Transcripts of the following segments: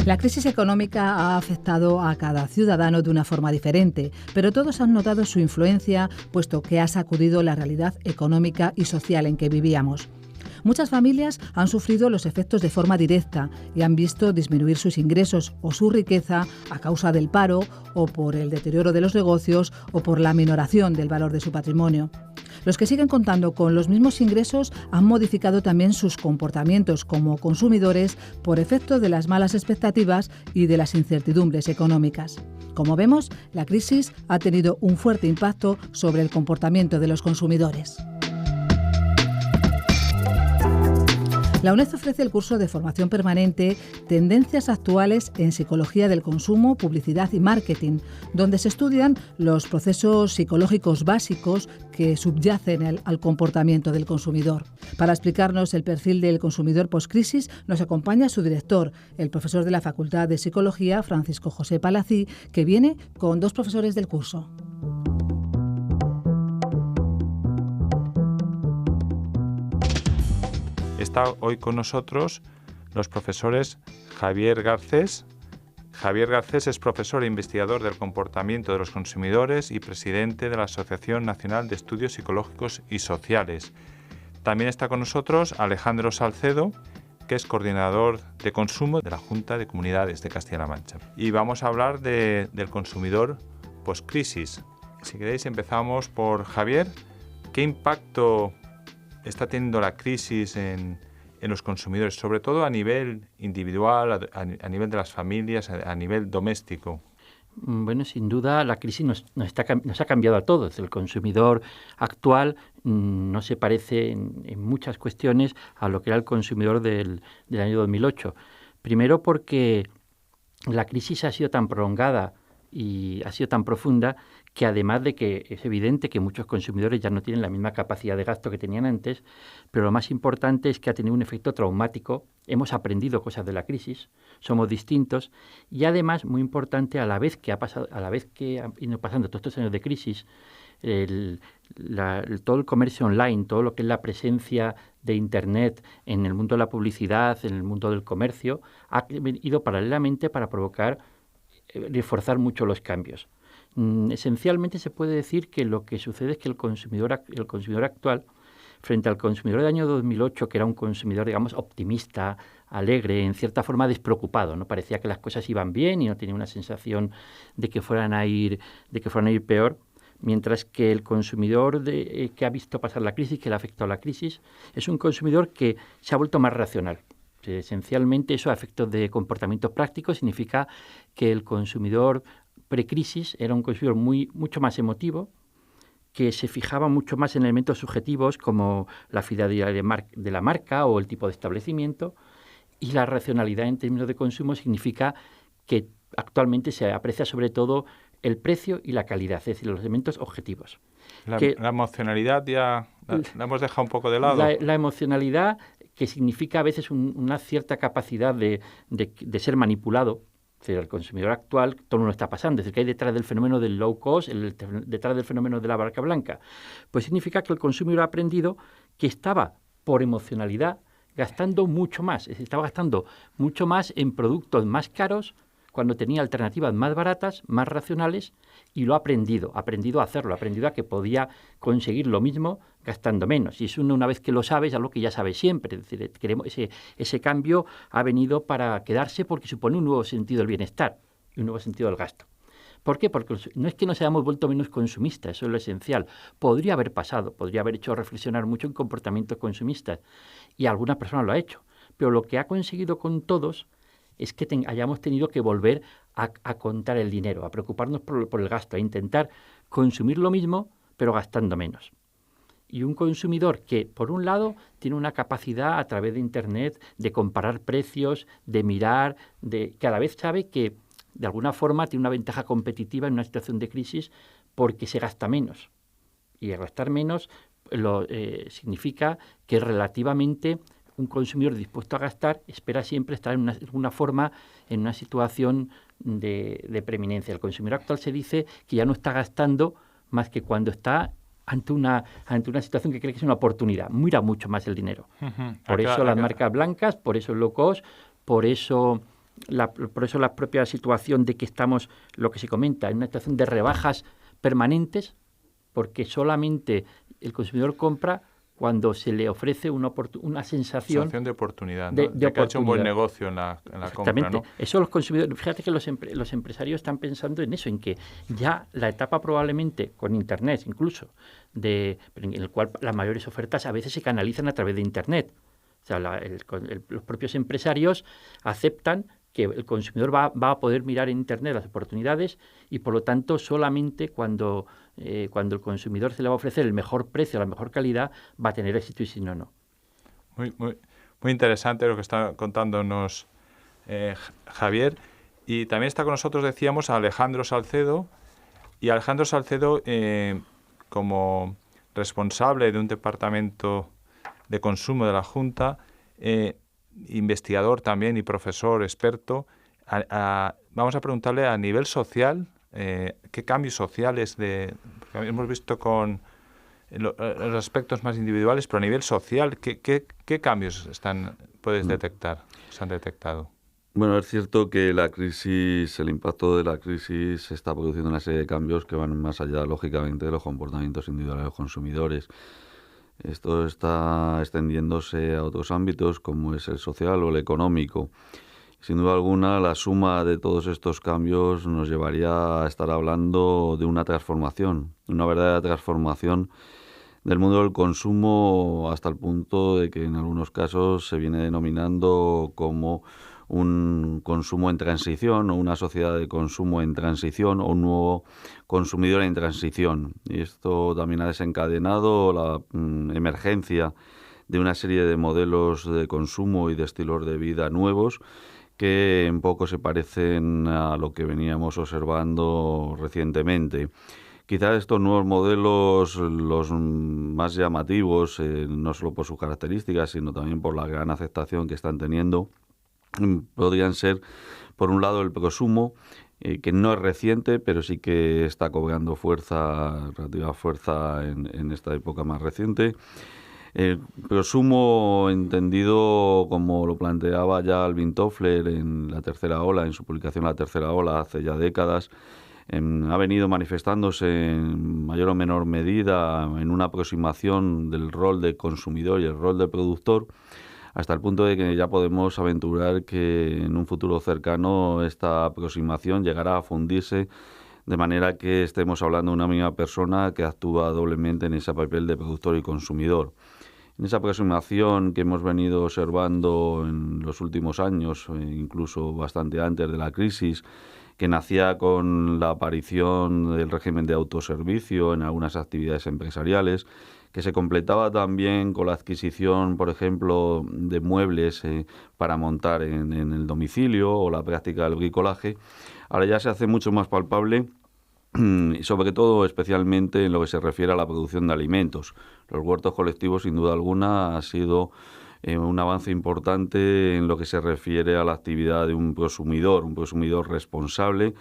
La crisis económica ha afectado a cada ciudadano de una forma diferente, pero todos han notado su influencia, puesto que ha sacudido la realidad económica y social en que vivíamos. Muchas familias han sufrido los efectos de forma directa y han visto disminuir sus ingresos o su riqueza a causa del paro o por el deterioro de los negocios o por la minoración del valor de su patrimonio. Los que siguen contando con los mismos ingresos han modificado también sus comportamientos como consumidores por efecto de las malas expectativas y de las incertidumbres económicas. Como vemos, la crisis ha tenido un fuerte impacto sobre el comportamiento de los consumidores. La UNED ofrece el curso de formación permanente Tendencias actuales en Psicología del Consumo, Publicidad y Marketing, donde se estudian los procesos psicológicos básicos que subyacen al comportamiento del consumidor. Para explicarnos el perfil del consumidor postcrisis, nos acompaña su director, el profesor de la Facultad de Psicología, Francisco José Palací, que viene con dos profesores del curso. Está hoy con nosotros los profesores Javier Garcés. Javier Garcés es profesor e investigador del comportamiento de los consumidores y presidente de la Asociación Nacional de Estudios Psicológicos y Sociales. También está con nosotros Alejandro Salcedo, que es coordinador de consumo de la Junta de Comunidades de Castilla-La Mancha. Y vamos a hablar del consumidor post-crisis. Si queréis, empezamos por Javier. ¿Qué impacto está teniendo la crisis en los consumidores, sobre todo a nivel individual, a nivel de las familias, a nivel doméstico? Bueno, sin duda la crisis nos ha cambiado a todos. El consumidor actual no se parece en muchas cuestiones a lo que era el consumidor del año 2008. Primero porque la crisis ha sido tan prolongada y ha sido tan profunda que además de que es evidente que muchos consumidores ya no tienen la misma capacidad de gasto que tenían antes, pero lo más importante es que ha tenido un efecto traumático. Hemos aprendido cosas de la crisis, somos distintos y además, muy importante, a la vez que han ido pasando todos estos años de crisis, todo el comercio online, todo lo que es la presencia de Internet en el mundo de la publicidad, en el mundo del comercio, ha ido paralelamente para reforzar mucho los cambios. Esencialmente se puede decir que lo que sucede es que el consumidor actual, frente al consumidor del año 2008, que era un consumidor, digamos, optimista, alegre, en cierta forma despreocupado, ¿no? Parecía que las cosas iban bien y no tenía una sensación de que fueran a ir peor, mientras que el consumidor que ha visto pasar la crisis, que le ha afectado la crisis, es un consumidor que se ha vuelto más racional. Esencialmente eso, a efectos de comportamientos prácticos, significa que el consumidor precrisis era un consumidor mucho más emotivo, que se fijaba mucho más en elementos subjetivos como la fidelidad de la marca o el tipo de establecimiento, y la racionalidad en términos de consumo significa que actualmente se aprecia sobre todo el precio y la calidad, es decir, los elementos objetivos. La emocionalidad ya la hemos dejado un poco de lado. La emocionalidad, que significa a veces una cierta capacidad de ser manipulado. Es decir, el consumidor actual, todo lo está pasando. Es decir, que hay detrás del fenómeno del low cost, detrás del fenómeno de la barca blanca. Pues significa que el consumidor ha aprendido que estaba, por emocionalidad, gastando mucho más. Es decir, estaba gastando mucho más en productos más caros cuando tenía alternativas más baratas, más racionales, y lo ha aprendido a hacerlo, ha aprendido a que podía conseguir lo mismo gastando menos. Y es una vez que lo sabes, algo que ya sabes siempre. Es decir, ese cambio ha venido para quedarse porque supone un nuevo sentido del bienestar y un nuevo sentido del gasto. ¿Por qué? Porque no es que nos hayamos vuelto menos consumistas, eso es lo esencial. Podría haber pasado, podría haber hecho reflexionar mucho en comportamientos consumistas, y alguna persona lo ha hecho. Pero lo que ha conseguido con todos es que hayamos tenido que volver a contar el dinero, a preocuparnos por el gasto, a intentar consumir lo mismo, pero gastando menos. Y un consumidor que, por un lado, tiene una capacidad a través de Internet de comparar precios, de mirar, que a la vez sabe que, de alguna forma, tiene una ventaja competitiva en una situación de crisis porque se gasta menos. Y al gastar menos significa que relativamente un consumidor dispuesto a gastar espera siempre estar de alguna forma en una situación de preeminencia. El consumidor actual se dice que ya no está gastando más que cuando está ante una situación que cree que es una oportunidad. Mira mucho más el dinero. Por eso las marcas blancas, por eso el low cost, por eso por eso la propia situación de que estamos, lo que se comenta, en una situación de rebajas permanentes, porque solamente el consumidor compra cuando se le ofrece una sensación de oportunidad, ¿no? de que ha hecho un buen oportunidad. negocio en la compra, ¿no? Eso los consumidores, fíjate que los empresarios están pensando en eso, en que ya la etapa probablemente con Internet incluso, en el cual las mayores ofertas a veces se canalizan a través de Internet. O sea, los propios empresarios aceptan que el consumidor va a poder mirar en Internet las oportunidades y, por lo tanto, solamente cuando el consumidor se le va a ofrecer el mejor precio, la mejor calidad, va a tener éxito y si no, no. Muy interesante lo que está contándonos Javier. Y también está con nosotros, decíamos, Alejandro Salcedo. Y Alejandro Salcedo, como responsable de un departamento de consumo de la Junta, investigador también y profesor experto, vamos a preguntarle a nivel social, qué cambios sociales porque hemos visto con los aspectos más individuales, pero a nivel social, ¿qué cambios se han detectado? Bueno, es cierto que el impacto de la crisis está produciendo una serie de cambios que van más allá, lógicamente, de los comportamientos individuales de los consumidores. Esto está extendiéndose a otros ámbitos como es el social o el económico. Sin duda alguna, la suma de todos estos cambios nos llevaría a estar hablando de una transformación, una verdadera transformación del mundo del consumo, hasta el punto de que en algunos casos se viene denominando como un consumo en transición o una sociedad de consumo en transición o un nuevo consumidor en transición. Y esto también ha desencadenado la emergencia de una serie de modelos de consumo y de estilos de vida nuevos que en poco se parecen a lo que veníamos observando recientemente. Quizás estos nuevos modelos, los más llamativos, no solo por sus características, sino también por la gran aceptación que están teniendo, podrían ser, por un lado, el prosumo, que no es reciente, pero sí que está cobrando relativa fuerza en esta época más reciente. El prosumo, entendido como lo planteaba ya Alvin Toffler en La Tercera Ola, en su publicación La Tercera Ola, hace ya décadas, ha venido manifestándose en mayor o menor medida en una aproximación del rol de consumidor y el rol de productor, hasta el punto de que ya podemos aventurar que en un futuro cercano esta aproximación llegará a fundirse, de manera que estemos hablando de una misma persona que actúa doblemente en ese papel de productor y consumidor. En esa aproximación que hemos venido observando en los últimos años, incluso bastante antes de la crisis, que nacía con la aparición del régimen de autoservicio en algunas actividades empresariales, que se completaba también con la adquisición, por ejemplo, de muebles para montar en el domicilio o la práctica del bricolaje. Ahora ya se hace mucho más palpable, y sobre todo especialmente en lo que se refiere a la producción de alimentos. Los huertos colectivos, sin duda alguna, ha sido un avance importante en lo que se refiere a la actividad de un prosumidor responsable,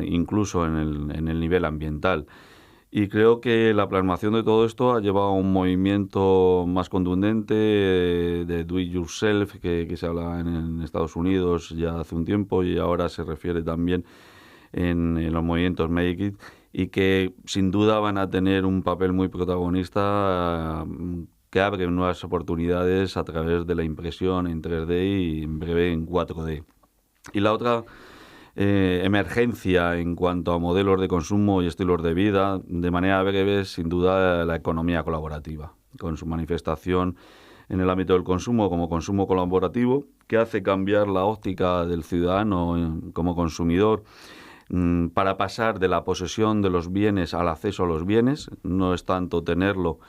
incluso en el nivel ambiental. Y creo que la plasmación de todo esto ha llevado a un movimiento más contundente de do it yourself, que se habla en Estados Unidos ya hace un tiempo y ahora se refiere también en los movimientos Make It, y que sin duda van a tener un papel muy protagonista que abre nuevas oportunidades a través de la impresión en 3D y en breve en 4D. Y la otra emergencia en cuanto a modelos de consumo y estilos de vida, de manera breve, sin duda la economía colaborativa, con su manifestación en el ámbito del consumo como consumo colaborativo, que hace cambiar la óptica del ciudadano como consumidor para pasar de la posesión de los bienes al acceso a los bienes. No es tanto tenerlo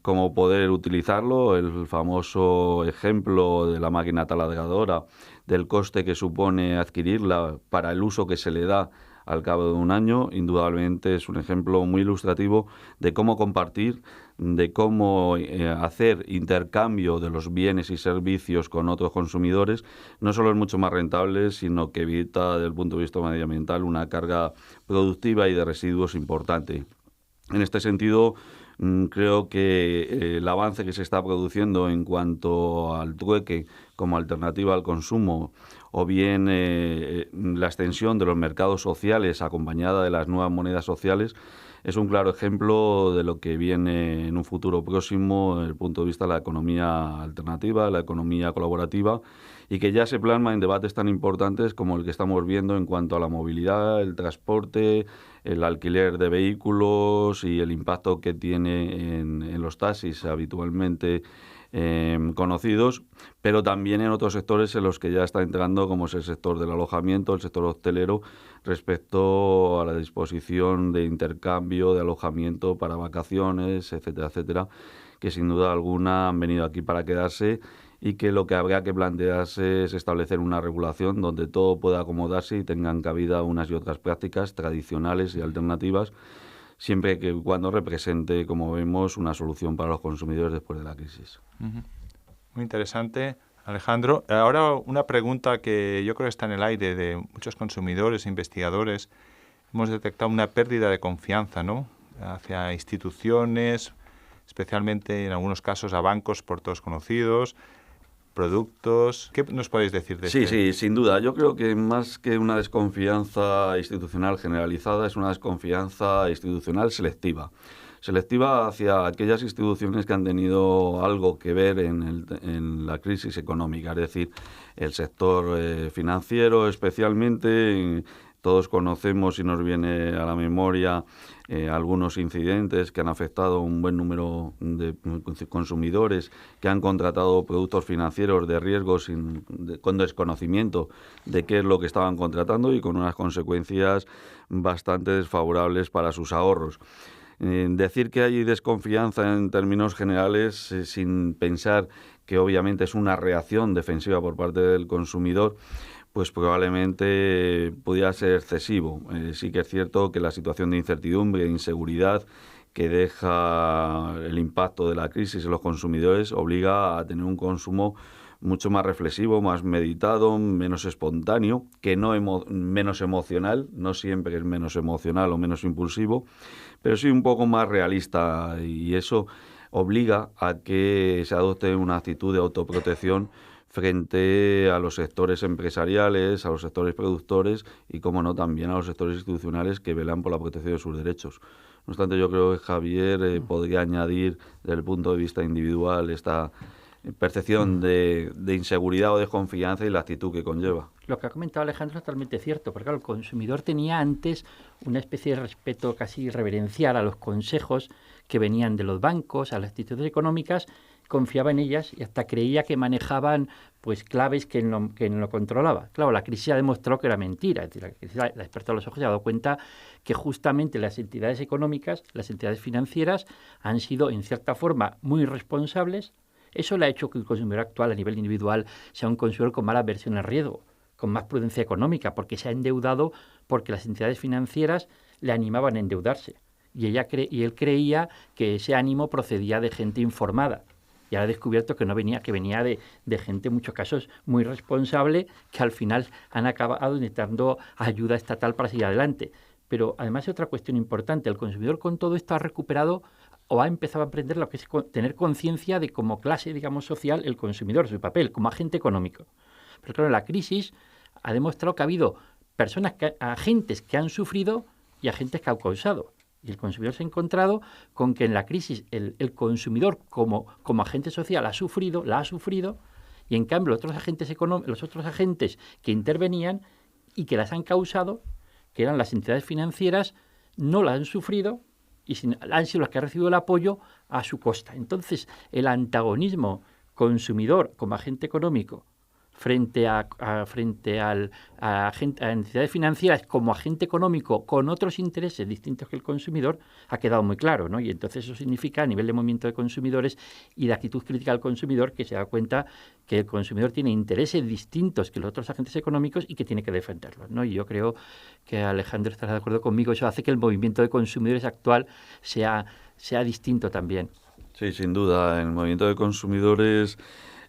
como poder utilizarlo. El famoso ejemplo de la máquina taladradora, del coste que supone adquirirla para el uso que se le da al cabo de un año, indudablemente es un ejemplo muy ilustrativo de cómo compartir, de cómo hacer intercambio de los bienes y servicios con otros consumidores. No solo es mucho más rentable, sino que evita, desde el punto de vista medioambiental, una carga productiva y de residuos importante. En este sentido, Creo que el avance que se está produciendo en cuanto al trueque como alternativa al consumo, o bien la extensión de los mercados sociales acompañada de las nuevas monedas sociales, es un claro ejemplo de lo que viene en un futuro próximo desde el punto de vista de la economía alternativa, la economía colaborativa, y que ya se plasma en debates tan importantes como el que estamos viendo en cuanto a la movilidad, el transporte, el alquiler de vehículos y el impacto que tiene en los taxis habitualmente conocidos, pero también en otros sectores en los que ya está entrando, como es el sector del alojamiento, el sector hostelero, respecto a la disposición de intercambio, de alojamiento para vacaciones, etcétera, etcétera, que sin duda alguna han venido aquí para quedarse y que lo que habría que plantearse es establecer una regulación donde todo pueda acomodarse y tengan cabida unas y otras prácticas tradicionales y alternativas, siempre que cuando represente, como vemos, una solución para los consumidores después de la crisis. Muy interesante, Alejandro. Ahora una pregunta que yo creo que está en el aire de muchos consumidores e investigadores. Hemos detectado una pérdida de confianza, ¿no?, hacia instituciones, especialmente en algunos casos a bancos por todos conocidos, productos. ¿Qué nos podéis decir de esto? Sí, sin duda. Yo creo que más que una desconfianza institucional generalizada, es una desconfianza institucional selectiva. Selectiva hacia aquellas instituciones que han tenido algo que ver en la crisis económica, es decir, el sector financiero especialmente. Todos conocemos y nos viene a la memoria algunos incidentes que han afectado a un buen número de consumidores que han contratado productos financieros de riesgo con desconocimiento de qué es lo que estaban contratando y con unas consecuencias bastante desfavorables para sus ahorros. Decir que hay desconfianza en términos generales, sin pensar que obviamente es una reacción defensiva por parte del consumidor, pues probablemente pudiera ser excesivo. Sí que es cierto que la situación de incertidumbre e inseguridad que deja el impacto de la crisis en los consumidores obliga a tener un consumo mucho más reflexivo, más meditado, menos espontáneo, que menos emocional, no siempre es menos emocional o menos impulsivo, pero sí un poco más realista, y eso obliga a que se adopte una actitud de autoprotección frente a los sectores empresariales, a los sectores productores y, como no, también a los sectores institucionales que velan por la protección de sus derechos. No obstante, yo creo que Javier podría añadir, desde el punto de vista individual, esta percepción de inseguridad o desconfianza y la actitud que conlleva. Lo que ha comentado Alejandro es totalmente cierto, porque claro, el consumidor tenía antes una especie de respeto casi reverencial a los consejos que venían de los bancos, a las instituciones económicas, confiaba en ellas y hasta creía que manejaban pues claves que no controlaba. Claro, la crisis ha demostrado que era mentira. Es decir, la crisis la despertado los ojos y ha dado cuenta que justamente las entidades económicas, las entidades financieras, han sido en cierta forma muy responsables. Eso le ha hecho que el consumidor actual a nivel individual sea un consumidor con mala aversión al riesgo, con más prudencia económica, porque se ha endeudado porque las entidades financieras le animaban a endeudarse. Y él creía que ese ánimo procedía de gente informada. Y ahora ha descubierto que venía de gente, en muchos casos, muy responsable, que al final han acabado necesitando ayuda estatal para seguir adelante. Pero además hay otra cuestión importante. El consumidor con todo esto ha recuperado o ha empezado a aprender lo que es tener conciencia de como clase, digamos, social, el consumidor, su papel, como agente económico. Pero claro, la crisis ha demostrado que ha habido agentes que han sufrido y agentes que han causado. Y el consumidor se ha encontrado con que en la crisis el consumidor como agente social la ha sufrido, y en cambio los otros agentes que intervenían y que las han causado, que eran las entidades financieras, no las han sufrido y han sido las que han recibido el apoyo a su costa. Entonces, el antagonismo consumidor como agente económico frente a entidades financieras como agente económico con otros intereses distintos que el consumidor ha quedado muy claro, ¿no? Y entonces eso significa, a nivel de movimiento de consumidores y de actitud crítica del consumidor, que se da cuenta que el consumidor tiene intereses distintos que los otros agentes económicos y que tiene que defenderlos, ¿no? Y yo creo que Alejandro estará de acuerdo conmigo, eso hace que el movimiento de consumidores actual sea distinto también. Sí, sin duda, el movimiento de consumidores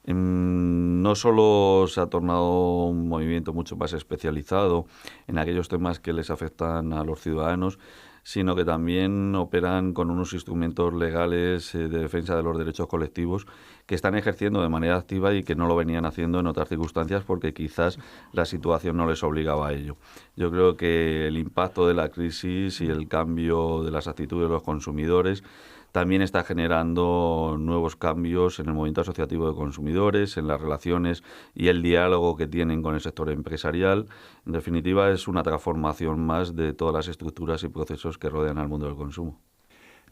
no solo se ha tornado un movimiento mucho más especializado en aquellos temas que les afectan a los ciudadanos, sino que también operan con unos instrumentos legales de defensa de los derechos colectivos que están ejerciendo de manera activa y que no lo venían haciendo en otras circunstancias porque quizás la situación no les obligaba a ello. Yo creo que el impacto de la crisis y el cambio de las actitudes de los consumidores también está generando nuevos cambios en el movimiento asociativo de consumidores, en las relaciones y el diálogo que tienen con el sector empresarial. En definitiva, es una transformación más de todas las estructuras y procesos que rodean al mundo del consumo.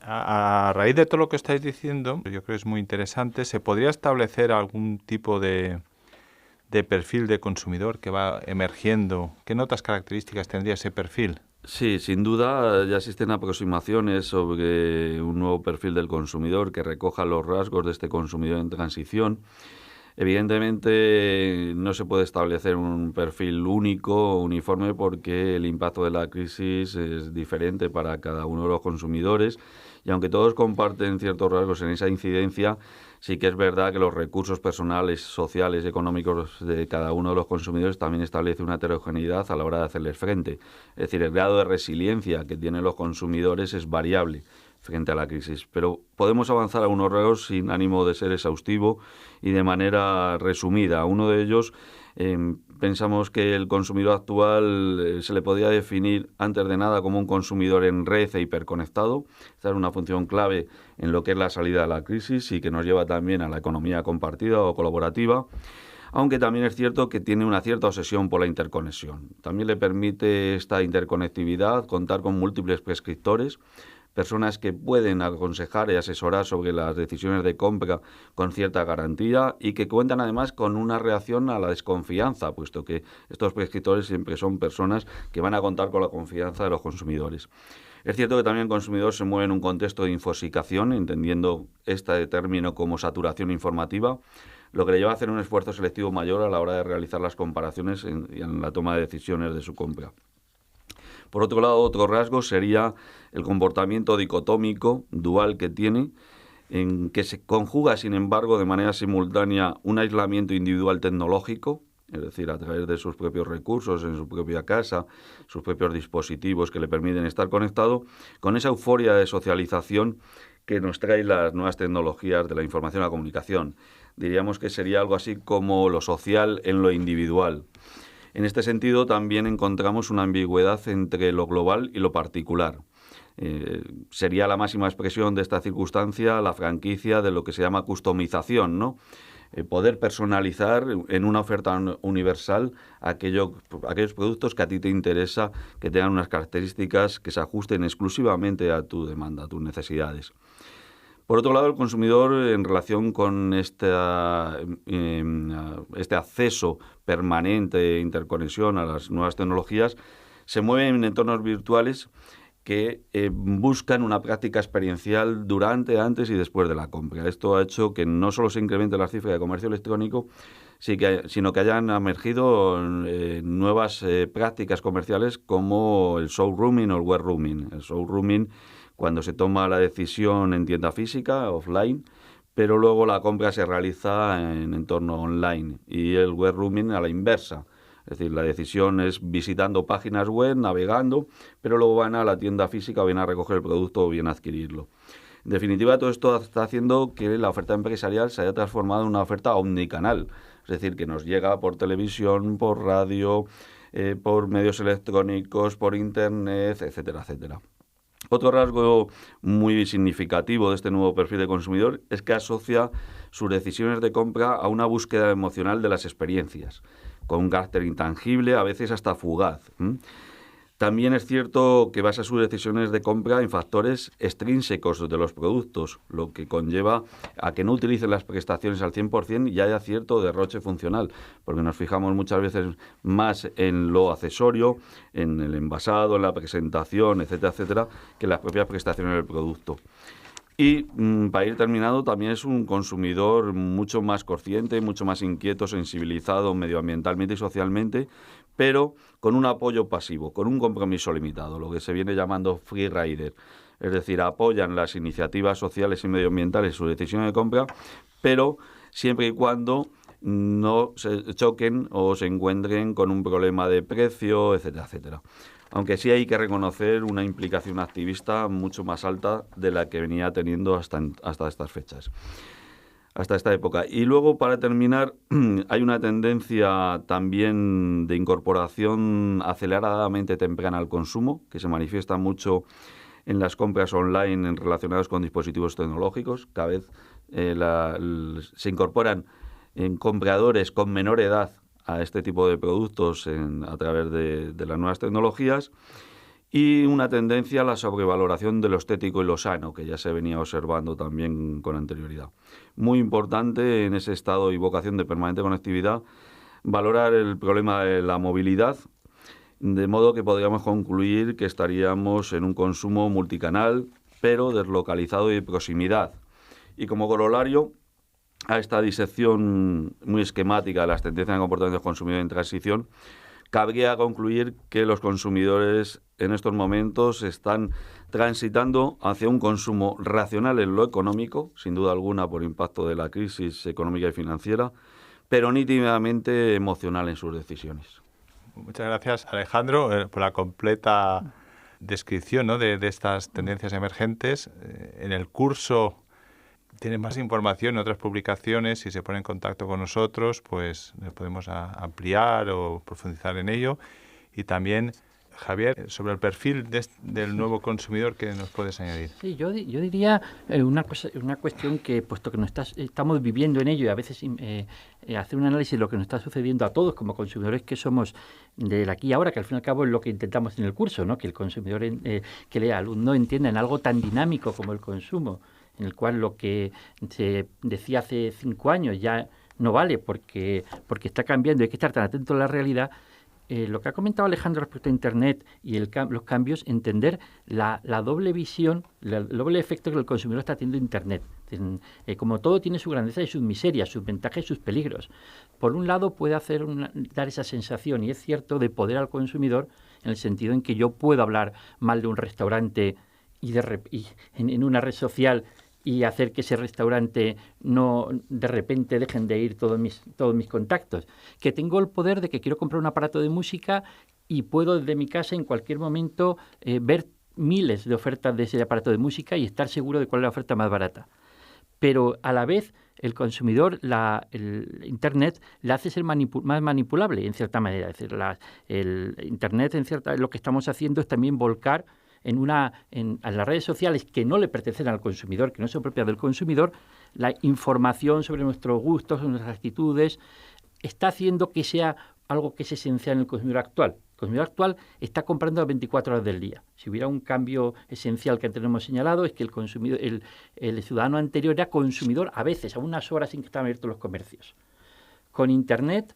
A raíz de todo lo que estáis diciendo, yo creo que es muy interesante, ¿se podría establecer algún tipo de perfil de consumidor que va emergiendo? ¿Qué notas características tendría ese perfil? Sí, sin duda ya existen aproximaciones sobre un nuevo perfil del consumidor que recoja los rasgos de este consumidor en transición. Evidentemente no se puede establecer un perfil único o uniforme porque el impacto de la crisis es diferente para cada uno de los consumidores y aunque todos comparten ciertos rasgos en esa incidencia, sí que es verdad que los recursos personales, sociales y económicos de cada uno de los consumidores también establece una heterogeneidad a la hora de hacerles frente. Es decir, el grado de resiliencia que tienen los consumidores es variable frente a la crisis, pero podemos avanzar a unos rasgos sin ánimo de ser exhaustivo y de manera resumida. Uno de ellos, pensamos que el consumidor actual se le podría definir antes de nada como un consumidor en red e hiperconectado. Esta es una función clave en lo que es la salida de la crisis y que nos lleva también a la economía compartida o colaborativa. Aunque también es cierto que tiene una cierta obsesión por la interconexión. También le permite esta interconectividad contar con múltiples prescriptores, personas que pueden aconsejar y asesorar sobre las decisiones de compra con cierta garantía y que cuentan además con una reacción a la desconfianza, puesto que estos prescriptores siempre son personas que van a contar con la confianza de los consumidores. Es cierto que también el consumidor se mueve en un contexto de infosicación, entendiendo este término como saturación informativa, lo que le lleva a hacer un esfuerzo selectivo mayor a la hora de realizar las comparaciones en la toma de decisiones de su compra. Por otro lado, otro rasgo sería el comportamiento dicotómico, dual que tiene, en que se conjuga, sin embargo, de manera simultánea un aislamiento individual tecnológico, es decir, a través de sus propios recursos, en su propia casa, sus propios dispositivos que le permiten estar conectado, con esa euforia de socialización que nos trae las nuevas tecnologías de la información y la comunicación. Diríamos que sería algo así como lo social en lo individual. En este sentido, también encontramos una ambigüedad entre lo global y lo particular. Sería la máxima expresión de esta circunstancia la franquicia de lo que se llama customización, ¿no? Poder personalizar en una oferta universal aquellos productos que a ti te interesa, que tengan unas características que se ajusten exclusivamente a tu demanda, a tus necesidades. Por otro lado, el consumidor, en relación con este acceso permanente e interconexión a las nuevas tecnologías, se mueve en entornos virtuales que buscan una práctica experiencial durante, antes y después de la compra. Esto ha hecho que no solo se incremente la cifra de comercio electrónico, sino que hayan emergido nuevas prácticas comerciales como el showrooming o el web rooming. El showrooming, cuando se toma la decisión en tienda física, offline, pero luego la compra se realiza en entorno online, y el web rooming a la inversa. Es decir, la decisión es visitando páginas web, navegando, pero luego van a la tienda física o bien a recoger el producto o bien a adquirirlo. En definitiva, todo esto está haciendo que la oferta empresarial se haya transformado en una oferta omnicanal, es decir, que nos llega por televisión, por radio, por medios electrónicos, por internet, etcétera, etcétera. Otro rasgo muy significativo de este nuevo perfil de consumidor es que asocia sus decisiones de compra a una búsqueda emocional de las experiencias, con un carácter intangible, a veces hasta fugaz. También es cierto que basa sus decisiones de compra en factores extrínsecos de los productos, lo que conlleva a que no utilicen las prestaciones al 100% y haya cierto derroche funcional, porque nos fijamos muchas veces más en lo accesorio, en el envasado, en la presentación, etcétera, etcétera, que en las propias prestaciones del producto. Y para ir terminando, también es un consumidor mucho más consciente, mucho más inquieto, sensibilizado medioambientalmente y socialmente, pero con un apoyo pasivo, con un compromiso limitado, lo que se viene llamando free rider. Es decir, apoyan las iniciativas sociales y medioambientales en su decisión de compra, pero siempre y cuando no se choquen o se encuentren con un problema de precio, etcétera, etcétera. aunque sí hay que reconocer una implicación activista mucho más alta de la que venía teniendo hasta estas fechas, hasta esta época. Y luego, para terminar, hay una tendencia también de incorporación aceleradamente temprana al consumo, que se manifiesta mucho en las compras online relacionadas con dispositivos tecnológicos. Cada vez se incorporan en compradores con menor edad a este tipo de productos a través de las nuevas tecnologías, y una tendencia a la sobrevaloración de lo estético y lo sano, que ya se venía observando también con anterioridad. Muy importante en ese estado y vocación de permanente conectividad valorar el problema de la movilidad, de modo que podríamos concluir que estaríamos en un consumo multicanal, pero deslocalizado y de proximidad. Y como corolario a esta disección muy esquemática de las tendencias de comportamiento consumidor en transición, cabría concluir que los consumidores en estos momentos están transitando hacia un consumo racional en lo económico, sin duda alguna por impacto de la crisis económica y financiera, pero nítidamente emocional en sus decisiones. Muchas gracias, Alejandro, por la completa descripción, ¿no?, de estas tendencias emergentes. En el curso tienen más información en otras publicaciones. Si se pone en contacto con nosotros, pues podemos ampliar o profundizar en ello. Y también, Javier, sobre el perfil del nuevo consumidor, ¿qué nos puedes añadir? Sí, yo diría una cuestión que, puesto que estamos viviendo en ello, y a veces hacer un análisis de lo que nos está sucediendo a todos como consumidores que somos del aquí y ahora, que al fin y al cabo es lo que intentamos en el curso, ¿no? Que el consumidor, que el alumno entienda en algo tan dinámico como el consumo, en el cual lo que se decía hace 5 años ya no vale porque está cambiando y hay que estar tan atento a la realidad. Lo que ha comentado Alejandro respecto a Internet y los cambios, entender la doble visión, el doble efecto que el consumidor está teniendo Internet. Como todo tiene su grandeza y sus miserias, sus ventajas y sus peligros. Por un lado puede dar esa sensación, y es cierto, de poder al consumidor, en el sentido en que yo puedo hablar mal de un restaurante y en una red social y hacer que ese restaurante no de repente dejen de ir todos mis contactos. Que tengo el poder de que quiero comprar un aparato de música y puedo desde mi casa en cualquier momento ver miles de ofertas de ese aparato de música y estar seguro de cuál es la oferta más barata. Pero a la vez el consumidor, el Internet, le hace ser más manipulable en cierta manera. Es decir, el Internet, lo que estamos haciendo es también volcar en las redes sociales que no le pertenecen al consumidor, que no son propias del consumidor, la información sobre nuestros gustos, sobre nuestras actitudes, está haciendo que sea algo que es esencial en el consumidor actual. El consumidor actual está comprando las 24 horas del día. Si hubiera un cambio esencial que antes hemos señalado, es que el ciudadano anterior era consumidor a veces, a unas horas en que estaban abiertos los comercios. Con Internet,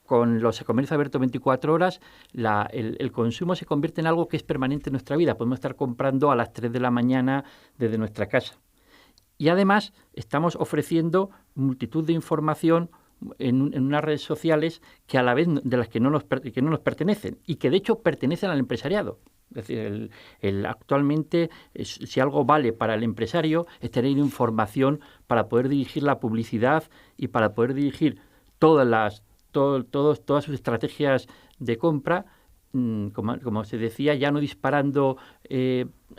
con los comercios abiertos 24 horas, el consumo se convierte en algo que es permanente en nuestra vida. Podemos estar comprando a las 3 de la mañana desde nuestra casa. Y además estamos ofreciendo multitud de información en unas redes sociales que a la vez de las que no nos pertenecen y que de hecho pertenecen al empresariado. Es decir, actualmente, si algo vale para el empresario, es tener información para poder dirigir la publicidad y para poder dirigir todas sus estrategias de compra, como se decía, ya no disparando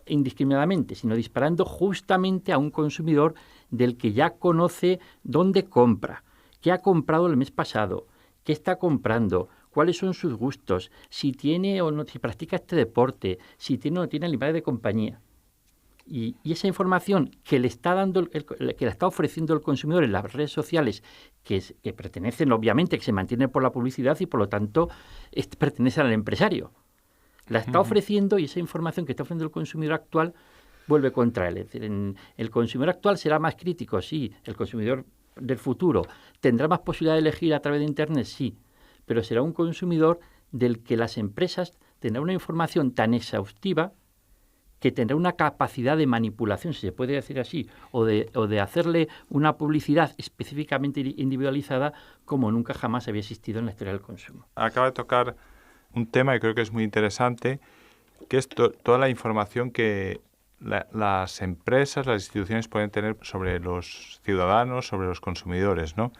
indiscriminadamente, sino disparando justamente a un consumidor del que ya conoce dónde compra, qué ha comprado el mes pasado, qué está comprando, cuáles son sus gustos, si tiene o no, si practica este deporte, si tiene o no tiene animales de compañía. Y esa información que le está dando, que le está ofreciendo el consumidor en las redes sociales, que pertenecen, obviamente, que se mantienen por la publicidad y por lo tanto pertenecen al empresario. La está ofreciendo, y esa información que está ofreciendo el consumidor actual vuelve contra él. Es decir, el consumidor actual será más crítico, sí. El consumidor del futuro tendrá más posibilidad de elegir a través de Internet, sí. Pero será un consumidor del que las empresas tendrán una información tan exhaustiva que tendrá una capacidad de manipulación, si se puede decir así, o de hacerle una publicidad específicamente individualizada como nunca jamás había existido en la historia del consumo. Acaba de tocar un tema que creo que es muy interesante, que es toda la información que las empresas, las instituciones pueden tener sobre los ciudadanos, sobre los consumidores, ¿no?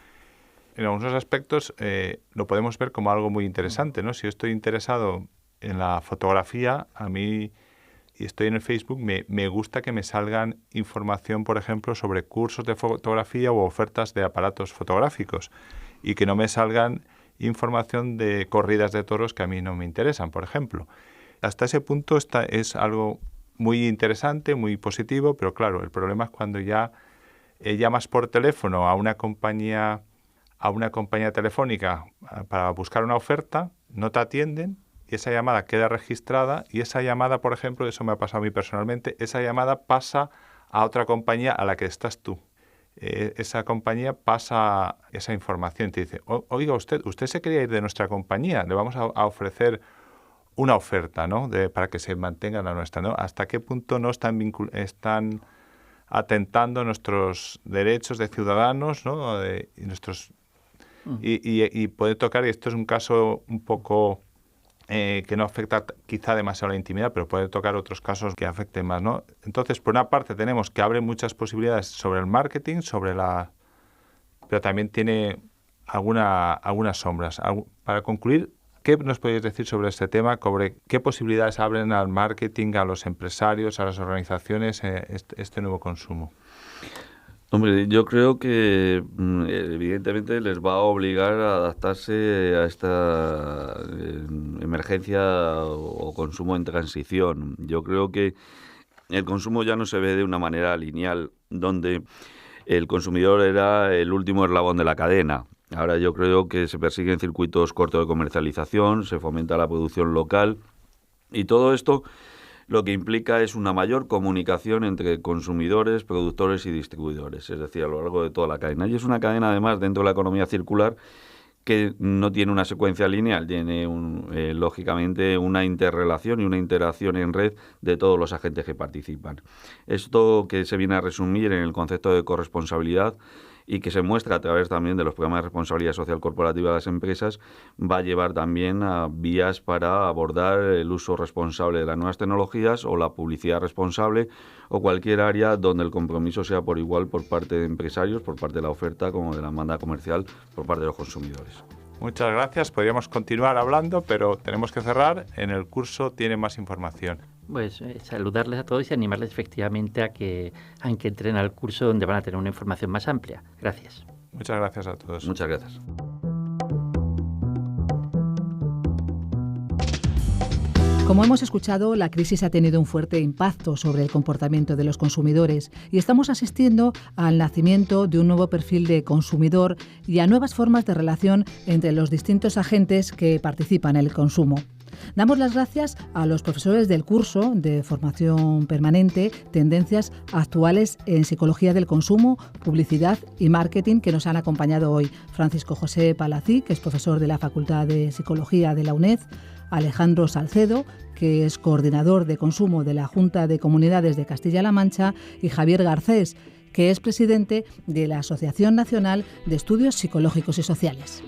En algunos aspectos lo podemos ver como algo muy interesante, ¿no? Si yo estoy interesado en la fotografía, a mí, y estoy en el Facebook, me gusta que me salgan información, por ejemplo, sobre cursos de fotografía o ofertas de aparatos fotográficos, y que no me salgan información de corridas de toros que a mí no me interesan, por ejemplo. Hasta ese punto es algo muy interesante, muy positivo, pero claro, el problema es cuando ya llamas por teléfono a una compañía telefónica para buscar una oferta, no te atienden y esa llamada queda registrada, y esa llamada, por ejemplo, eso me ha pasado a mí personalmente, esa llamada pasa a otra compañía a la que estás tú. Esa compañía pasa esa información y te dice, oiga, usted se quería ir de nuestra compañía, le vamos a ofrecer una oferta, ¿no? Para que se mantenga la nuestra, ¿no? ¿Hasta qué punto no están atentando nuestros derechos de ciudadanos, ¿no? Y puede tocar, y esto es un caso un poco que no afecta quizá demasiado a la intimidad, pero puede tocar otros casos que afecten más, ¿no? Entonces, por una parte tenemos que abre muchas posibilidades sobre el marketing, pero también tiene algunas sombras. Para concluir, ¿qué nos podéis decir sobre este tema? Sobre qué posibilidades abren al marketing, a los empresarios, a las organizaciones este nuevo consumo. Hombre, yo creo que evidentemente les va a obligar a adaptarse a esta emergencia o consumo en transición. Yo creo que el consumo ya no se ve de una manera lineal, donde el consumidor era el último eslabón de la cadena. Ahora yo creo que se persiguen circuitos cortos de comercialización, se fomenta la producción local, y todo esto lo que implica es una mayor comunicación entre consumidores, productores y distribuidores, es decir, a lo largo de toda la cadena. Y es una cadena, además, dentro de la economía circular, que no tiene una secuencia lineal, tiene lógicamente una interrelación y una interacción en red de todos los agentes que participan. Esto que se viene a resumir en el concepto de corresponsabilidad y que se muestra a través también de los programas de responsabilidad social corporativa de las empresas, va a llevar también a vías para abordar el uso responsable de las nuevas tecnologías o la publicidad responsable o cualquier área donde el compromiso sea por igual por parte de empresarios, por parte de la oferta, como de la demanda comercial, por parte de los consumidores. Muchas gracias. Podríamos continuar hablando, pero tenemos que cerrar. En el curso tiene más información. Pues saludarles a todos y animarles efectivamente a que entren al curso, donde van a tener una información más amplia. Gracias. Muchas gracias a todos. Muchas gracias. Como hemos escuchado, la crisis ha tenido un fuerte impacto sobre el comportamiento de los consumidores y estamos asistiendo al nacimiento de un nuevo perfil de consumidor y a nuevas formas de relación entre los distintos agentes que participan en el consumo. Damos las gracias a los profesores del curso de formación permanente Tendencias Actuales en Psicología del Consumo, Publicidad y Marketing, que nos han acompañado hoy. Francisco José Palací, que es profesor de la Facultad de Psicología de la UNED, Alejandro Salcedo, que es coordinador de consumo de la Junta de Comunidades de Castilla-La Mancha, y Javier Garcés, que es presidente de la Asociación Nacional de Estudios Psicológicos y Sociales.